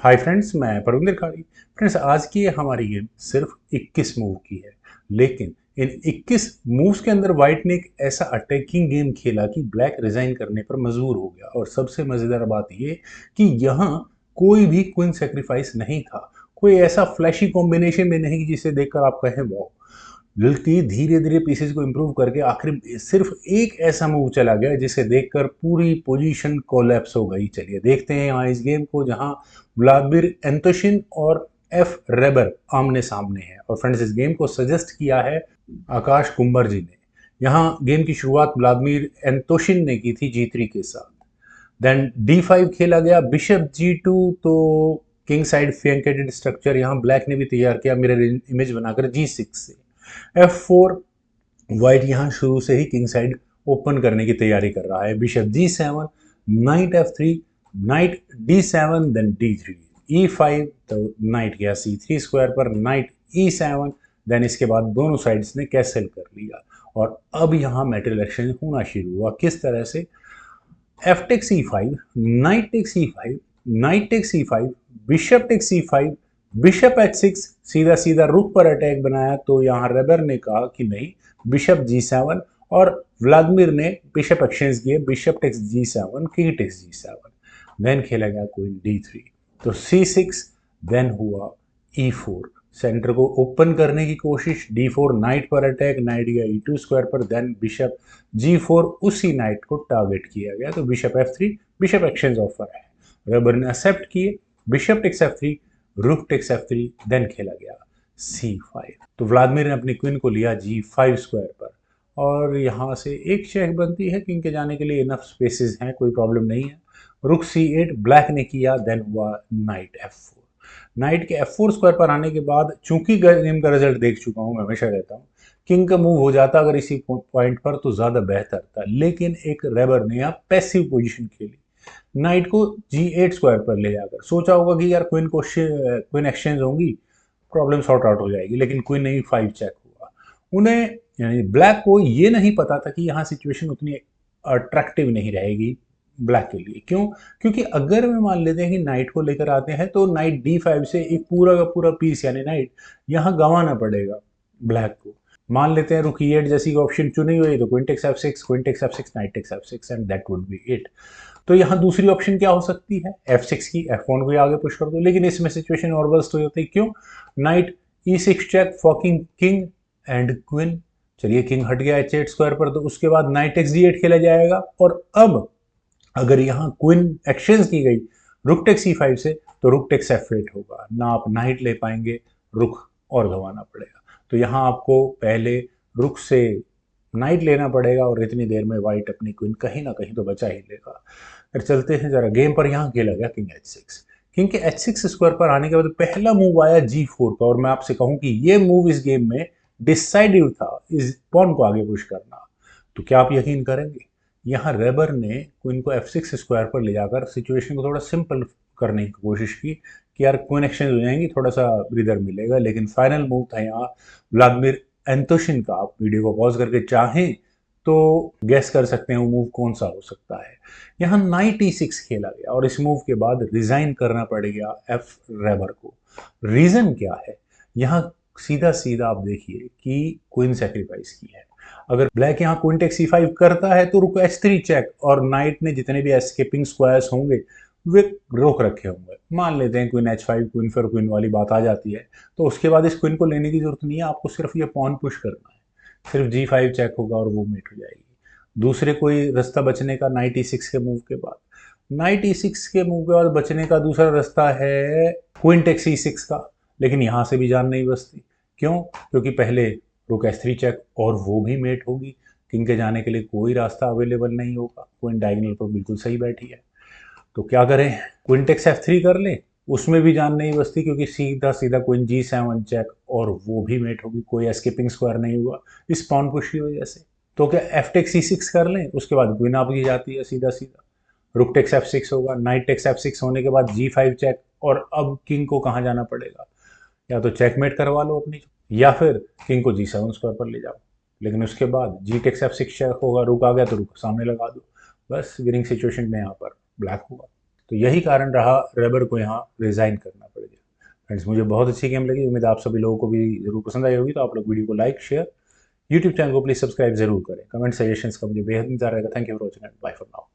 Hi friends, मैं परविंदर खाड़ी। Friends, आज की ये हमारी गेम सिर्फ 21 मूव की है, लेकिन इन 21 मूव्स के अंदर वाइट ने एक ऐसा अटैकिंग गेम खेला कि ब्लैक रिजाइन करने पर मजबूर हो गया। और सबसे मजेदार बात ये कि यहाँ कोई भी क्वीन सेक्रीफाइस नहीं था। कोई ऐसा फ्लैशी कॉम्बिनेशन भी नहीं जिसे देखकर आप कहें वाह। बल्कि धीरे धीरे पीसेस को इम्प्रूव करके आखिर में सिर्फ एक ऐसा मूव चला गया जिसे देखकर पूरी पोजीशन कोलैप्स हो गई। चलिए देखते हैं यहाँ इस गेम को, जहाँ व्लादिमीर एंतोशिन और एफ रेबर आमने सामने हैं। और फ्रेंड्स, इस गेम को सजेस्ट किया है आकाश कुंबर जी ने। यहाँ गेम की शुरुआत व्लादिमीर एंतोशिन ने की थी G3 के साथ। देन D5 खेला गया, बिशप G2। तो किंग साइड फ्लैंकेटेड स्ट्रक्चर यहाँ ब्लैक ने भी तैयार किया मिरर इमेज बनाकर G6 से। F4, व्हाइट यहाँ शुरू से ही किंग साइड ओपन करने की तैयारी कर रहा है। Bishop G7, knight F3, knight D7, then D3, E5। तो नाइट गया C3 स्क्वायर पर, नाइट E7। देन इसके बाद दोनों साइड्स ने कैसल कर लिया। और अब यहाँ मेटल एक्सचेंज होना शुरू हुआ। किस तरह से? F take C5, knight take C5, knight take C5, bishop take C5, bishop H6, सीधा सीधा रुक पर अटैक बनाया। तो यहाँ रेबर ने कहा कि नहीं, बिशप G7। और व्लादिमीर ने बिशप एक्सचेंज किए, bishop takes G7, king takes G7। Then खेला गया क्वीन D3, तो C6। देन हुआ E4, सेंटर को ओपन करने की कोशिश। D4, नाइट पर अटैक, नाइट गया E2 स्क्वायर पर। देन बिशप G4, उसी नाइट को टारगेट किया गया। तो bishop F3, bishop exchange offer है, रेबर ने एक्सेप्ट किए। Bishop takes F3, rook takes F3। Then खेला गया C5। तो व्लादिमीर ने अपनी क्वीन को लिया G5 स्क्वायर पर। और यहाँ से एक चेक बनती है, किंग के जाने के लिए इनफ स्पेसेस हैं, कोई प्रॉब्लम नहीं है। रुक C8 ब्लैक ने किया। देन हुआ नाइट F4। नाइट के F4 स्क्वायर पर आने के बाद, चूंकि गेम का रिजल्ट देख चुका हूं, मैं हमेशा रहता हूं किंग का मूव हो जाता अगर इसी पॉइंट पर तो ज्यादा बेहतर था। लेकिन एक रेबर ने यहाँ पैसिव पोजीशन खेली, नाइट को G8 स्क्वायर पर ले जाकर। सोचा होगा कि यार क्वीन एक्सचेंज होंगी, प्रॉब्लम सॉर्ट आउट हो जाएगी, लेकिन क्वीन नहीं, 5 चेक हुआ। उन्हें यानी ब्लैक को ये नहीं पता था कि यहाँ सिचुएशन उतनी अट्रैक्टिव नहीं रहेगी ब्लैक के लिए। क्यों? क्योंकि अगर मैं मान लेते हैं कि नाइट को लेकर आते हैं तो नाइट D5 से एक पूरा का पूरा पीस यानी नाइट यहाँ गंवाना पड़ेगा ब्लैक को। मान लेते हैं रुक E8 जैसी ऑप्शन चुनी हुई, तो queen takes F6, queen takes F6, knight takes F6, and that would be it. तो यहाँ दूसरी ऑप्शन क्या हो सकती है? F6 की, F1 को आगे पुश कर दो। लेकिन इसमें सिचुएशन और वर्स्ट हो जाती है। क्यों? Knight E6 check, forking king and queen. चलिए, किंग हट गया H8 स्क्वायर पर, तो उसके बाद नाइट टेक्स D8 खेला जाएगा। और अब अगर यहाँ क्वीन एक्सचेंज की गई रुक टेक्स C5 से, तो रुक टेक्स F8 होगा ना, आप नाइट ले पाएंगे, रुक और गंवाना पड़ेगा। तो यहाँ आपको पहले रुक से नाइट लेना पड़ेगा, और इतनी देर में वाइट अपनी क्वीन कहीं ना कहीं तो बचा ही लेगा। फिर चलते हैं जरा गेम पर। यहाँ खेला गया किंग H6। किंग के H6 स्क्वायर पर आने के बाद पहला मूव आया G4 का। और मैं आपसे कहूं कि ये मूव इस गेम में डिसाइडिव था, इस पॉन को आगे पुश करना। तो क्या आप यकीन करेंगे, यहाँ रेबर ने क्वीन को F6 स्क्वायर पर ले जाकर सिचुएशन को थोड़ा सिंपल करने की कोशिश की कि यार क्वीन एक्सचेंज हो जाएंगी, थोड़ा सा ब्रीदर मिलेगा। लेकिन फाइनल मूव था यहाँ व्लादिमीर एंतोशिन का। आप वीडियो को पॉज करके चाहें तो गैस कर सकते हैं वो मूव कौन सा हो सकता है। यहाँ नाइट E6 खेला गया, और इस मूव के बाद रिजाइन करना पड़ गया एफ रेबर को। रीजन क्या है? यहाँ सीधा सीधा आप देखिए कि क्वीन सेक्रीफाइस की है। अगर ब्लैक यहाँ क्वीन टेक C5 करता है तो रुक H3 चेक, और नाइट ने जितने भी एस्केपिंग स्क्वायर्स होंगे वे रोक रखे होंगे। मान लेते हैं queen H5, queen for queen वाली बात आ जाती है, तो उसके बाद इस क्वीन को लेने की जरूरत नहीं है, आपको सिर्फ ये पॉन पुश करना है। सिर्फ G5 चेक होगा और वो मेट हो जाएगी। दूसरे कोई रास्ता बचने का नाइट E6 के मूव के बाद, नाइट E6 के मूव के बाद बचने का दूसरा रास्ता है क्वीन टेक C6 का। लेकिन यहां से भी जान नहीं बचती। क्यों? क्योंकि पहले रुक H3 चेक, और वो भी मेट होगी। किंग के जाने के लिए कोई रास्ता अवेलेबल नहीं होगा, क्वीन डायगोनल पर बिल्कुल सही बैठी है। तो क्या करें? क्वीन टेक्स F3 कर लें, उसमें भी जान नहीं बचती, क्योंकि सीधा सीधा क्वीन G7 चेक, और वो भी मेट होगी, कोई एस्केपिंग स्क्वायर नहीं हुआ इस पाउन पुश की वजह से। तो क्या F टेक्स C6 कर लें, उसके बाद क्वीन आपकी जाती है सीधा सीधा, रुक टेक्स F6 होगा, नाइट टेक्स F6 होने के बाद G5 चेक। और अब किंग को कहाँ जाना पड़ेगा? या तो चेकमेट करवा लो अपनी, या फिर किंग को G7 स्क्वायर पर ले जाओ। लेकिन उसके बाद जी टेक्स F6 चेक होगा, रुक आ गया तो रुक सामने लगा दो। बस विनिंग सिचुएशन में यहाँ पर ब्लैक हुआ। तो यही कारण रहा रेबर को यहाँ रिज़ाइन करना पड़ गया। फ्रेंड्स, मुझे बहुत अच्छी गेम लगी, उम्मीद आप सभी लोगों को भी ज़रूर पसंद आई होगी। तो आप लोग वीडियो को लाइक, शेयर, यूट्यूब चैनल को प्लीज़ सब्सक्राइब जरूर करें। कमेंट सजेशंस का मुझे बेहद इंतजार रहेगा। Thank you for watching and bye for now.